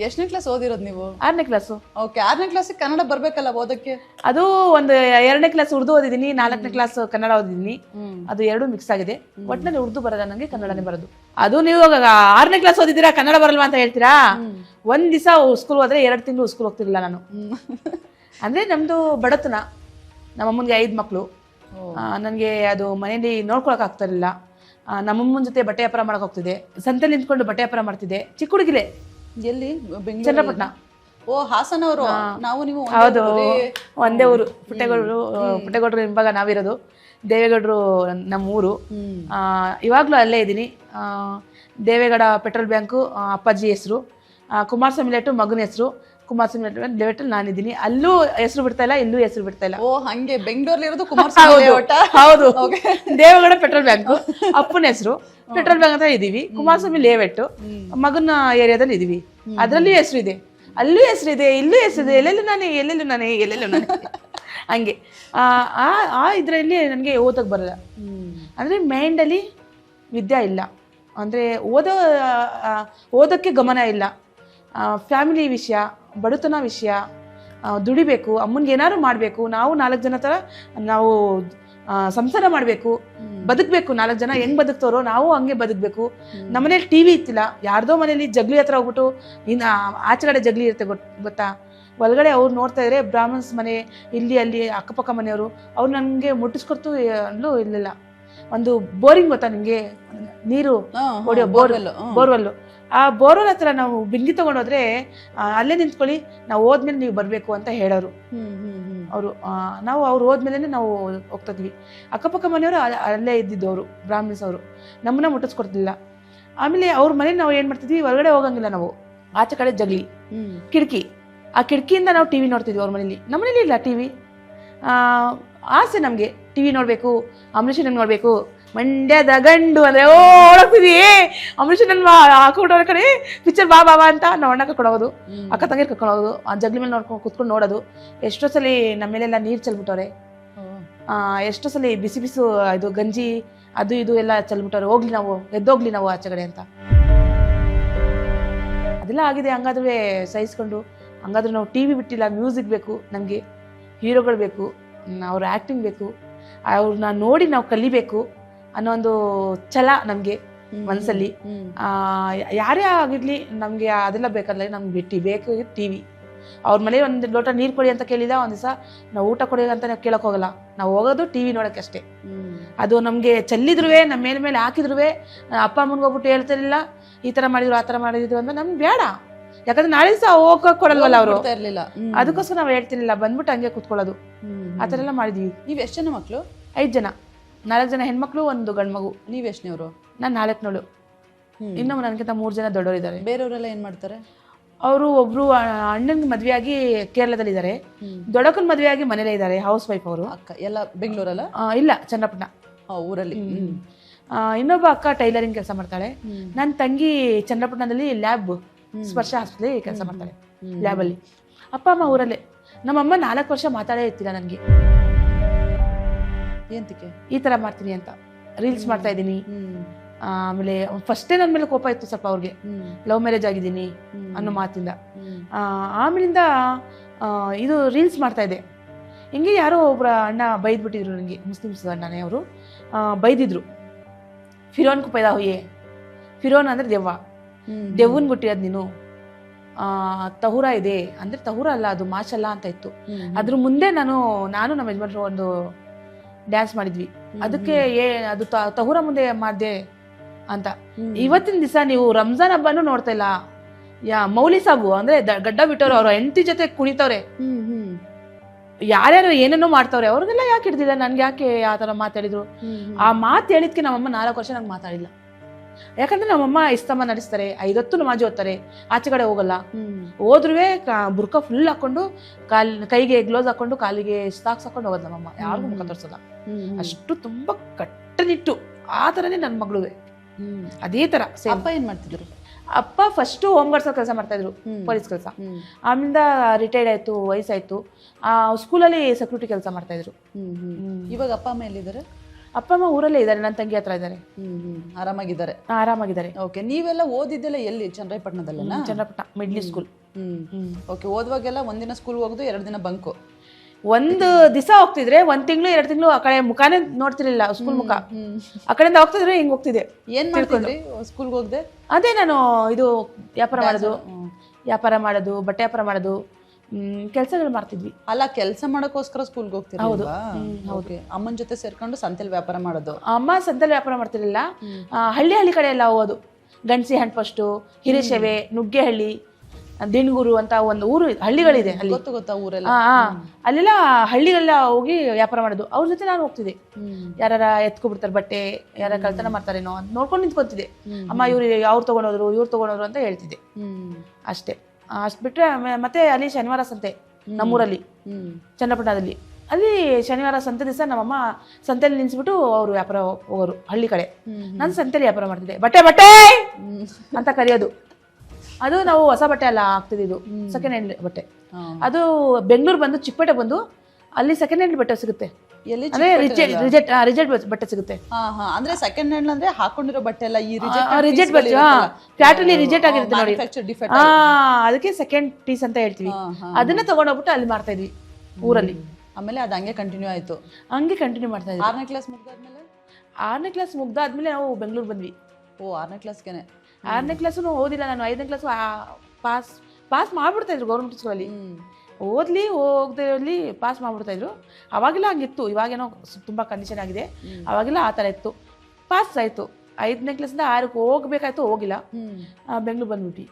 ಎಷ್ಟನೇ ಕ್ಲಾಸ್ ಓದಿರೋದು ನೀವು? 6ನೇ ಕ್ಲಾಸು. ಓಕೆ, 6ನೇ ಕ್ಲಾಸಿಗೆ ಕನ್ನಡ ಬರ್ಬೇಕಲ್ಲ ಓದಕ್ಕೆ? ಅದು ಒಂದು 2ನೇ ಕ್ಲಾಸ್ ಉರ್ದು ಓದಿದ್ದೀನಿ, 4ನೇ ಕ್ಲಾಸ್ ಕನ್ನಡ ಓದಿದ್ದೀನಿ. ಅದು ಎರಡು ಮಿಕ್ಸ್ ಆಗಿದೆ. ಒಟ್ಟಿನಲ್ಲಿ ಉರ್ದು ಬರಲ್ಲ ನಂಗೆ, ಕನ್ನಡನೇ ಬರೋದು. ಅದು ನೀವು 6ನೇ ಕ್ಲಾಸ್ ಓದಿದ್ದೀರಾ ಕನ್ನಡ ಬರಲ್ವಾ ಅಂತ ಹೇಳ್ತೀರಾ? ಒಂದ್ ದಿವಸ ಸ್ಕೂಲ್ ಹೋದ್ರೆ 2 ತಿಂಗಳು ಸ್ಕೂಲ್ ಹೋಗ್ತಿರ್ಲಿಲ್ಲ ನಾನು. ಅಂದ್ರೆ ನಮ್ದು ಬಡತನ. ನಮ್ಮಮ್ಮನಿಗೆ 5 ಮಕ್ಕಳು. ನನಗೆ ಅದು ಮನೇಲಿ ನೋಡ್ಕೊಳಕ್ ಆಗ್ತಾ ಇರಲಿಲ್ಲ. ನಮ್ಮಮ್ಮನ ಜೊತೆ ಬಟ್ಟೆ ವ್ಯಾಪಾರ ಮಾಡಕ್ ಹೋಗ್ತಿದ್ದೆ, ಸಂತೆಲಿ ನಿಂತ್ಕೊಂಡು ಬಟ್ಟೆ ವ್ಯಾಪಾರ ಮಾಡ್ತಿದ್ದೆ. ಚಿಕ್ಕ ಹುಡುಗಿಲೆ. ಎಲ್ಲಿ? ಚನ್ನಪಟ್ಟಣ. ಓ, ಹಾಸನವರು. ನಾವು ನೀವು ಹೌದು, ಒಂದೇ ಊರು. ಪುಟ್ಟೇಗೌಡರು ಹಿಂಭಾಗ ನಾವಿರೋದು. ದೇವೇಗೌಡರು ನಮ್ಮ ಊರು. ಇವಾಗ್ಲೂ ಅಲ್ಲೇ ಇದ್ದೀನಿ. ದೇವೇಗೌಡ ಪೆಟ್ರೋಲ್ ಬ್ಯಾಂಕು ಅಪ್ಪಾಜಿ ಹೆಸರು. ಕುಮಾರಸ್ವಾಮಿ ಲೇಟು ಮಗನ ಹೆಸರು. ಕುಮಾರಸ್ವಾಮಿ ಲೇಟ್ ನಾನಿದ್ದೀನಿ. ಅಲ್ಲೂ ಹೆಸರು ಬಿಡ್ತಾ ಇಲ್ಲ, ಇಲ್ಲೂ ಹೆಸರು ಬಿಡ್ತಾ ಇಲ್ಲ. ಓ, ಹಂಗೆ ಬೆಂಗಳೂರಲ್ಲಿ ಇರೋದು ಕುಮಾರಸ್ವಾಮಿ ಲೇಔಟ? ಹೌದು, ದೇವೇಗೌಡ ಪೆಟ್ರೋಲ್ ಬ್ಯಾಂಕು ಅಪ್ಪನ ಹೆಸರು. ಪೆಟ್ರೋಲ್ ಬ್ಯಾಂಕ್ ಅಂತ ಇದೀವಿ. ಕುಮಾರಸ್ವಾಮಿ ಲೇಔಟ್ ಮಗನ ಏರಿಯಾದಲ್ಲಿ ಇದೀವಿ. ಅದ್ರಲ್ಲಿ ಹೆಸರು ಇದೆ, ಅಲ್ಲೂ ಹೆಸರಿದೆ, ಇಲ್ಲೂ ಹೆಸರಿದೆ. ಎಲ್ಲೆಲ್ಲೂ ನಾನೇ ಹಂಗೆ. ಆ ಇದರಲ್ಲಿ ನನಗೆ ಓದಕ್ಕೆ ಬರಲ್ಲ. ಅಂದರೆ ಮೈಂಡಲ್ಲಿ ವಿದ್ಯೆ ಇಲ್ಲ, ಅಂದರೆ ಓದೋಕ್ಕೆ ಗಮನ ಇಲ್ಲ. ಫ್ಯಾಮಿಲಿ ವಿಷಯ, ಬಡತನ ವಿಷಯ, ದುಡಿಬೇಕು, ಅಮ್ಮನಿಗೆ ಏನಾದ್ರು ಮಾಡಬೇಕು, ನಾವು 4 ಜನ ಥರ ನಾವು ಸಂಸಾರ ಮಾಡಬೇಕು, ಬದುಕಬೇಕು. 4 ಜನ ಹೆಂಗೆ ಬದುಕ್ತಾರೋ ನಾವು ಹಂಗೆ ಬದುಕಬೇಕು. ನಮ್ಮನೇಲಿ ಟಿ ವಿ ಇತ್ತಿಲ್ಲ. ಯಾರ್ದೋ ಮನೇಲಿ ಜಗ್ಲಿ ಹತ್ರ ಹೋಗ್ಬಿಟ್ಟು ಇನ್ನು ಆಚೆಗಡೆ ಜಗ್ಲಿ ಇರುತ್ತೆ ಗೊತ್ತಾ, ಒಳಗಡೆ ಅವ್ರು ನೋಡ್ತಾ ಇದ್ರೆ ಬ್ರಾಹ್ಮಣ್ಸ್ ಮನೆ ಇಲ್ಲಿ ಅಲ್ಲಿ ಅಕ್ಕಪಕ್ಕ ಮನೆಯವರು ಅವ್ರು ನನಗೆ ಮುಟ್ಟಿಸ್ಕೊಡ್ತು ಅಲ್ಲೂ ಇರಲಿಲ್ಲ. ಒಂದು ಬೋರಿಂಗ್ ಗೊತ್ತಾ ನಿಮಗೆ, ನೀರು ಹೊಡೆಯೋ ಬೋರ್ವೆಲ್ಲು. ಆ ಬೋರ್ವೆಲ್ ಹತ್ರ ನಾವು ಬಿಂಗಿ ತಗೊಂಡೋದ್ರೆ ಅಲ್ಲೇ ನಿಂತ್ಕೊಳ್ಳಿ, ನಾವು ಹೋದ್ಮೇಲೆ ನೀವು ಬರಬೇಕು ಅಂತ ಹೇಳೋರು ಅವರು. ನಾವು ಅವ್ರು ಹೋದ್ಮೇಲೆ ನಾವು ಹೋಗ್ತಿದ್ವಿ. ಅಕ್ಕಪಕ್ಕ ಮನೆಯವರು ಅಲ್ಲೇ ಇದ್ದಿದ್ದು ಅವರು, ಬ್ರಾಹ್ಮಿನ್ಸ್ ಅವರು. ನಮ್ಮನ್ನ ಮುಟ್ಟಿಸ್ಕೊಡ್ತಿಲ್ಲ. ಆಮೇಲೆ ಅವ್ರ ಮನೇಲಿ ನಾವು ಏನು ಮಾಡ್ತಿದ್ವಿ, ಹೊರಗಡೆ ಹೋಗಂಗಿಲ್ಲ ನಾವು. ಆಚೆ ಕಡೆ ಜಗ್ಲಿ, ಕಿಟಕಿ. ಆ ಕಿಟಕಿಯಿಂದ ನಾವು ಟಿ ವಿ ನೋಡ್ತಿದ್ವಿ ಅವ್ರ ಮನೇಲಿ. ನಮ್ಮ ಮನೇಲಿ ಇಲ್ಲ ಟಿ ವಿ. ಆಸೆ ನಮಗೆ ಟಿ ವಿ ನೋಡಬೇಕು, ಅಂಬರೀಷನ್ ನೋಡಬೇಕು. ಮಂಡ್ಯದ ಗಂಡು ಅಂದರೆ ಓಡೋಗ್ತಿದ್ವಿ. ಅಂಬರೀಷನ್ ಹಾಕೊಂಡ್ರ ಕಡೆ ಪಿಕ್ಚರ್ ಬಾ ಬಾಬಾ ಅಂತ ನಾವು ಅಣ್ಣ ಕರ್ಕೊಂಡು ಹೋಗೋದು, ಅಕ್ಕ ತಂಗಿರ್ ಕರ್ಕೊಂಡು ಹೋಗೋದು, ಆ ಜಗ್ಲಿ ಮೇಲೆ ನೋಡ್ಕೊಂಡು ಕುತ್ಕೊಂಡು ನೋಡೋದು. ಎಷ್ಟೋ ಸಲ ನಮ್ಮ ಮೇಲೆಲ್ಲ ನೀರು ಚೆಲ್ಬಿಟ್ಟವ್ರೆ, ಎಷ್ಟೋ ಸಲ ಬಿಸಿ ಬಿಸಿ ಇದು ಗಂಜಿ ಅದು ಇದು ಎಲ್ಲ ಚೆಲ್ಬಿಟ್ಟವ್ರೆ. ಎದ್ದೋಗ್ಲಿ ನಾವು ಆಚೆಗಡೆ ಅಂತ. ಅದೆಲ್ಲ ಆಗಿದೆ. ಹಂಗಾದ್ರೆ ಸಹಿಸ್ಕೊಂಡು, ಹಂಗಾದ್ರೆ ನಾವು ಟಿ ವಿ ಬಿಟ್ಟಿಲ್ಲ, ಮ್ಯೂಸಿಕ್ ಬೇಕು ನಮಗೆ, ಹೀರೋಗಳು ಬೇಕು, ಅವ್ರ ಆ್ಯಕ್ಟಿಂಗ್ ಬೇಕು, ಅವ್ರನ್ನ ನೋಡಿ ನಾವು ಕಲಿಬೇಕು ಅನ್ನೋ ಒಂದು ಛಲ ನಮಗೆ ಮನಸ್ಸಲ್ಲಿ. ಯಾರೇ ಆಗಿರಲಿ ನಮಗೆ ಅದೆಲ್ಲ ಬೇಕಲ್ಲ, ನಮ್ಗೆ ಬೇಕು ಟಿ ವಿ. ಅವ್ರ ಮನೆ ಒಂದು ಲೋಟ ನೀರು ಕೊಡಿ ಅಂತ ಕೇಳಿದ ಒಂದು ದಿವಸ ನಾವು ಊಟ ಕೊಡಿ ಅಂತ ನಾವು ಕೇಳೋಕೆ ಹೋಗಲ್ಲ. ನಾವು ಹೋಗೋದು ಟಿ ವಿ ನೋಡೋಕ್ಕೆ ಅಷ್ಟೇ. ಅದು ನಮಗೆ ಚೆಲ್ಲಿದ್ರು, ನಮ್ಮ ಮೇಲೆ ಹಾಕಿದ್ರು ಅಪ್ಪ ಅಮ್ಮನಿಗೆ ಹೋಗ್ಬಿಟ್ಟು ಹೇಳ್ತಿರ್ಲಿಲ್ಲ, ಈ ಥರ ಮಾಡಿದ್ರು ಆ ಥರ ಮಾಡಿದ್ರು ಅಂತ ನಮ್ಗೆ ಬೇಡ. ಯಾಕಂದ್ರೆ ನಾಳೆ ದಿವಸ ಹೋಗಕ್ಕೆ ಕೊಡಲ್ವಲ್ಲ ಅವರು, ಅದಕ್ಕೋಸ್ಕರ ನಾವು ಹೇಳ್ತಿರ್ಲಿಲ್ಲ. ಬಂದ್ಬಿಟ್ಟು ಹಂಗೆ ಕುತ್ಕೊಳ್ಳೋದು, ಆ ಥರ ಎಲ್ಲ ಮಾಡಿದ್ವಿ. ನೀವು ಎಷ್ಟು ಜನ ಮಕ್ಕಳು? 5 ಜನ. 4 ಜನ ಹೆಣ್ಮಕ್ಳು, 1 ಗಂಡು ಮಗು. ನೀವು ಎಷ್ಟನೇವರು? ನಾನು 4ನೇಳು. ಇನ್ನೂ ನನಗಿಂತ 3 ಜನ ದೊಡ್ಡವರಿದ್ದಾರೆ. ಬೇರೆಯವರೆಲ್ಲ ಏನು ಮಾಡ್ತಾರೆ? ಅವರು ಒಬ್ರು ಅಣ್ಣನಿಗೆ ಮದುವೆಯಾಗಿ ಕೇರಳದಲ್ಲಿದ್ದಾರೆ, ದೊಡ್ಡಕ್ಕನ ಮದುವೆಯಾಗಿ ಮನೇಲೇ ಇದ್ದಾರೆ, ಹೌಸ್ ವೈಫ್ ಅವರು. ಅಕ್ಕ ಎಲ್ಲ ಬೆಂಗಳೂರಲ್ಲ? ಇಲ್ಲ, ಚನ್ನಪಟ್ಟಣ ಊರಲ್ಲಿ. ಇನ್ನೊಬ್ಬ ಅಕ್ಕ ಟೈಲರಿಂಗ್ ಕೆಲಸ ಮಾಡ್ತಾಳೆ. ನನ್ನ ತಂಗಿ ಚನ್ನಪಟ್ಟಣದಲ್ಲಿ ಲ್ಯಾಬ್ ಸ್ಪರ್ಶ ಹಾಸ್ಪಿಟಲ್ ಕೆಲಸ ಮಾಡ್ತಾಳೆ, ಲ್ಯಾಬಲ್ಲಿ. ಅಪ್ಪ ಅಮ್ಮ ಊರಲ್ಲೇ. ನಮ್ಮಮ್ಮ 4 ವರ್ಷ ಮಾತಾಡೇ ಇರ್ತಿಲ್ಲ ನನಗೆ, ಎಂತಕ್ಕೆ ಈ ಥರ ಮಾಡ್ತೀನಿ ಅಂತ. ರೀಲ್ಸ್ ಮಾಡ್ತಾ ಇದ್ದೀನಿ. ಆಮೇಲೆ ಫಸ್ಟೇ ನನ್ನ ಮೇಲೆ ಕೋಪ ಇತ್ತು ಸ್ವಲ್ಪ ಅವ್ರಿಗೆ, ಲವ್ ಮ್ಯಾರೇಜ್ ಆಗಿದ್ದೀನಿ ಅನ್ನೋ ಮಾತಿಂದ. ಆಮೇಲಿಂದ ಇದು ರೀಲ್ಸ್ ಮಾಡ್ತಾ ಇದ್ದೆ. ಹಿಂಗೆ ಯಾರೋ ಒಬ್ಬರ ಅಣ್ಣ ಬೈದ್ಬಿಟ್ಟಿದ್ರು ನನಗೆ, ಮುಸ್ಲಿಮ್ಸ್ ಅಣ್ಣನೇ ಅವರು ಬೈದಿದ್ರು. ಫಿರೋನ್ ಕು ಪೈದಾ ಹುಯೆ. ಫಿರೋನ್ ಅಂದರೆ ದೆವ್ವ, ದೆವ್ವನ್ ಗುಟ್ಟಿರೋದು ನೀನು. ತಹುರ ಇದೆ ಅಂದರೆ ತಹುರ ಅಲ್ಲ, ಅದು ಮಾಷಲ್ಲ ಅಂತ ಇತ್ತು. ಅದ್ರ ಮುಂದೆ ನಾನು ನಮ್ಮ ಯಜಮಾನ್ರು ಒಂದು ಡ್ಯಾನ್ಸ್ ಮಾಡಿದ್ವಿ. ಅದಕ್ಕೆ ಅದು ತಹುರ ಮುಂದೆ ಮಾಡಿದೆ ಅಂತ. ಇವತ್ತಿನ ದಿವಸ ನೀವು ರಂಜಾನ್ ಹಬ್ಬನೂ ನೋಡ್ತಾ ಇಲ್ಲ. ಮೌಲಿ ಸಾಬು ಅಂದ್ರೆ ಗಡ್ಡ ಬಿಟ್ಟವ್ರು, ಅವ್ರ ಹೆಂಡತಿ ಜೊತೆ ಕುಣಿತವ್ರೆ, ಯಾರ್ಯಾರು ಏನೇನೋ ಮಾಡ್ತವ್ರೆ. ಅವ್ರಿಗೆಲ್ಲ ಯಾಕೆ ಹಿಡ್ದಿಲ್ಲ, ನನ್ಗೆ ಯಾಕೆ ಆ ಥರ ಮಾತಾಡಿದ್ರು? ಆ ಮಾತು ಹೇಳಿದ್ಕೆ ನಮ್ಮಮ್ಮ 4 ವರ್ಷ ನಂಗೆ ಮಾತಾಡಿಲ್ಲ. ಯಾಕಂದ್ರೆ ನಮ್ಮಮ್ಮ ಇಸ್ತಮ್ಮ ನಡೆಸ್ತಾರೆ, 5 ಹೊತ್ತು ನಮಾಜ್ ಓದ್ತಾರೆ, ಆಚೆಗಡೆ ಹೋಗಲ್ಲ. ಹೋದ್ರೂ ಬುರ್ಕ ಫುಲ್ ಹಾಕೊಂಡು, ಕೈಗೆ ಗ್ಲೌಸ್ ಹಾಕೊಂಡು, ಕಾಲಿಗೆ ಸ್ಟಾಕ್ಸ್ ಹಾಕೊಂಡು ಹೋಗೋದು ನಮ್ಮಮ್ಮ. ಯಾರಿಗೂ ಮುಖ ತೋರಿಸಲ್ಲ. ಅಷ್ಟು ತುಂಬಾ ಕಟ್ಟನಿಟ್ಟು. ಆ ಥರನೇ ನನ್ನ ಮಗಳುವೆ ಅದೇ ಥರ. ಅಪ್ಪ ಏನ್ ಮಾಡ್ತಿದ್ರು? ಅಪ್ಪ ಫಸ್ಟ್ ಹೋಮ್ ಗಾರ್ಡ್ಸ್ ಕೆಲಸ ಮಾಡ್ತಾ ಇದ್ರು, ಪೊಲೀಸ್ ಕೆಲಸ. ಆಮೇಲಿಂದ ರಿಟೈರ್ಡ್ ಆಯ್ತು, ವಯಸ್ಸಾಯ್ತು. ಸ್ಕೂಲಲ್ಲಿ ಸೆಕ್ಯೂರಿಟಿ ಕೆಲಸ ಮಾಡ್ತಾ ಇದ್ರು. ಇವಾಗ ಅಪ್ಪ ಅಮ್ಮ ಎಲ್ಲಿದ್ದಾರೆ? ಅಪ್ಪ ಅಮ್ಮ ಊರಲ್ಲೇ ಇದ್ದಾರೆ, ನನ್ನ ತಂಗಿ ಹತ್ರ ಇದ್ದಾರೆ, ಆರಾಮಾಗಿದ್ದಾರೆ. ಆರಾಮಾಗಿದ್ದಾರೆ. ಓಕೆ, ನೀವೆಲ್ಲ ಓದಿದ್ದೆಲ್ಲ ಎಲ್ಲಿ? ಚನ್ನರಾಯಪಟ್ಟಣದಲ್ಲೇನಾ? Channapatna middle school. ಓಕೆ, ಓದುವಾಗೆಲ್ಲ ಒಂದಿನ ಸ್ಕೂಲ್ ಹೋಗುದು, 2 ದಿನ ಬಂಕು. ಒಂದು ದಿವಸ ಹೋಗ್ತಿದ್ರೆ 1 ತಿಂಗಳು 2 ತಿಂಗಳು ಆ ಕಡೆ ಮುಖಾನೇ ನೋಡ್ತಿರ್ಲಿಲ್ಲ, ಸ್ಕೂಲ್ ಮುಖ. ಆ ಕಡೆಯಿಂದ ಹೋಗ್ತಿದ್ರೆ ಹಿಂಗ್ ಹೋಗ್ತಿದ್ದೆ. ಏನ್ ಮಾಡ್ಕೊಂಡ್ರಿ ಸ್ಕೂಲ್ಗೆ ಹೋಗದೆ? ಅದೇ ನಾನು ಇದು ವ್ಯಾಪಾರ ಮಾಡೋದು, ಬಟ್ಟೆ ವ್ಯಾಪಾರ ಮಾಡೋದು, ಕೆಲಸಗಳು ಮಾಡ್ತಿದ್ವಿ. ಅಲ್ಲ, ಕೆಲಸ ಮಾಡೋಕ್ಕೋಸ್ಕರ ಸ್ಕೂಲ್ಗೆ ಹೋಗ್ತೀರಾ? ಓಕೆ, ಅಮ್ಮನ ಜೊತೆ ಸೇರ್ಕೊಂಡು ಸಂತೆಲಿ ವ್ಯಾಪಾರ ಮಾಡೋದು? ಅಮ್ಮ ಸಂತೆಲಿ ವ್ಯಾಪಾರ ಮಾಡ್ತಿರ್ಲಿಲ್ಲ, ಹಳ್ಳಿ ಕಡೆ ಎಲ್ಲ ಹೋಗೋದು. ಗಣಸಿ ಹಣ್ಣು ಫಸ್ಟು, ಹಿರಿಸೇವೆ, ನುಗ್ಗೆಹಳ್ಳಿ, ದಿಣಗೂರು ಅಂತ ಒಂದು ಊರು ಹಳ್ಳಿಗಳಿದೆ ಅಲ್ಲಿ. ಗೊತ್ತಾ ಊರೆಲ್ಲ? ಅಲ್ಲೆಲ್ಲ ಹಳ್ಳಿಗೆಲ್ಲ ಹೋಗಿ ವ್ಯಾಪಾರ ಮಾಡೋದು. ಅವ್ರ ಜೊತೆ ನಾನು ಹೋಗ್ತಿದ್ದೆ. ಯಾರ ಎತ್ಕೊಬಿಡ್ತಾರೆ ಬಟ್ಟೆ, ಯಾರ ಕಳ್ತನ ಮಾಡ್ತಾರೇನೋ ಅಂತ ನೋಡ್ಕೊಂಡು ನಿಂತ್ಕೊತಿದ್ದೆ. ಅಮ್ಮ ಇವ್ರು ಅವ್ರು ತಗೊಂಡೋದ್ರು, ಇವ್ರು ತಗೊಂಡೋದ್ರು ಅಂತ ಹೇಳ್ತಿದ್ದೆ ಅಷ್ಟೇ. ಅಷ್ಟು ಬಿಟ್ರೆ ಮತ್ತೆ ಅಲ್ಲಿ ಶನಿವಾರ ಸಂತೆ ನಮ್ಮೂರಲ್ಲಿ ಚನ್ನಪಟ್ಟಣದಲ್ಲಿ. ಅಲ್ಲಿ ಶನಿವಾರ ಸಂತೆ ದಿವಸ ನಮ್ಮಮ್ಮ ಸಂತೆಯಲ್ಲಿ ನಿಲ್ಸ್ಬಿಟ್ಟು ಅವರು ವ್ಯಾಪಾರ ಹೋಗೋರು ಹಳ್ಳಿ ಕಡೆ. ನಾನು ಸಂತೆಯಲ್ಲಿ ವ್ಯಾಪಾರ ಮಾಡ್ತಿದ್ದೆ. ಬಟ್ಟೆ ಅಂತ ಕರೆಯೋದು. ಅದು ನಾವು ಹೊಸ ಬಟ್ಟೆ ಎಲ್ಲ ಹಾಕ್ತಿದ್ದು, ಸೆಕೆಂಡ್ ಹ್ಯಾಂಡ್ ಬಟ್ಟೆ. ಅದು ಬೆಂಗಳೂರು ಬಂದು ಚಿಕ್ಕಪೇಟೆ ಬಂದು ಅಲ್ಲಿ ಸೆಕೆಂಡ್ ಹ್ಯಾಂಡ್ ಬಟ್ಟೆ ಸಿಗುತ್ತೆ. ಅಂದ್ರೆ ರಿಜೆಕ್ಟ್ ಬಟ್ಟೆ ಸಿಗುತ್ತೆ. ಅಂದ್ರೆ ಸೆಕೆಂಡ್ ಹ್ಯಾಂಡ್ ಅಂದ್ರೆ ಹಾಕೊಂಡಿರೋ ಬಟ್ಟೆ ಎಲ್ಲ ಈ ರಿಜೆಕ್ಟ್ ಬಟ್ಟೆ, ಫ್ಲಾಟಲ್ಲಿ ರಿಜೆಕ್ಟ್ ಆಗಿರುತ್ತೆ ನೋಡಿ, ಅದಕ್ಕೆ ಸೆಕೆಂಡ್ ಪೀಸ್ ಅಂತ ಹೇಳ್ತೀವಿ. ಅದನ್ನ ತಗೊಂಡೋಗ್ಬಿಟ್ಟು ಅಲ್ಲಿ ಮಾಡ್ತಾ ಇದ್ವಿ ಊರಲ್ಲಿ. ಆಮೇಲೆ ಅದು ಹಂಗೆ ಕಂಟಿನ್ಯೂ ಆಯ್ತು. ಹಂಗೆ ಕಂಟಿನ್ಯೂ ಮಾಡ್ತಾ ಇದ್ವಿ. 6ನೇ ಕ್ಲಾಸ್ ಮುಗ್ದಾದ್ಮೇಲೆ? 6ನೇ ಕ್ಲಾಸ್ ಮುಗ್ದಾದ್ಮೇಲೆ ನಾವು ಬೆಂಗಳೂರು ಬಂದ್ವಿ. ಓ, 6ನೇ ಕ್ಲಾಸ್ಗೆನೆ? 6ನೇ ಕ್ಲಾಸು ಓದಿಲ್ಲ ನಾನು. 5ನೇ ಕ್ಲಾಸು ಪಾಸ್ ಮಾಡ್ಬಿಡ್ತಾ ಇದ್ರು ಗೌರ್ಮೆಂಟ್ ಸ್ಕೂಲಲ್ಲಿ. ಓದ್ಲಿ ಹೋಗದೆ ಇರಲಿ ಪಾಸ್ ಮಾಡ್ಬಿಡ್ತಾ ಇದ್ರು. ಅವಾಗೆಲ್ಲ ಹಂಗಿತ್ತು, ಇವಾಗೇನೋ ತುಂಬ ಕಂಡೀಷನ್ ಆಗಿದೆ. ಅವಾಗೆಲ್ಲ ಆ ಥರ ಇತ್ತು. ಪಾಸ್ ಆಯಿತು. 5ನೇ ಕ್ಲಾಸಿಂದ 6ಕ್ಕೆ ಹೋಗ್ಬೇಕಾಯ್ತು, ಹೋಗಿಲ್ಲ, ಬೆಂಗಳೂರು ಬಂದ್ಬಿಟ್ಟು.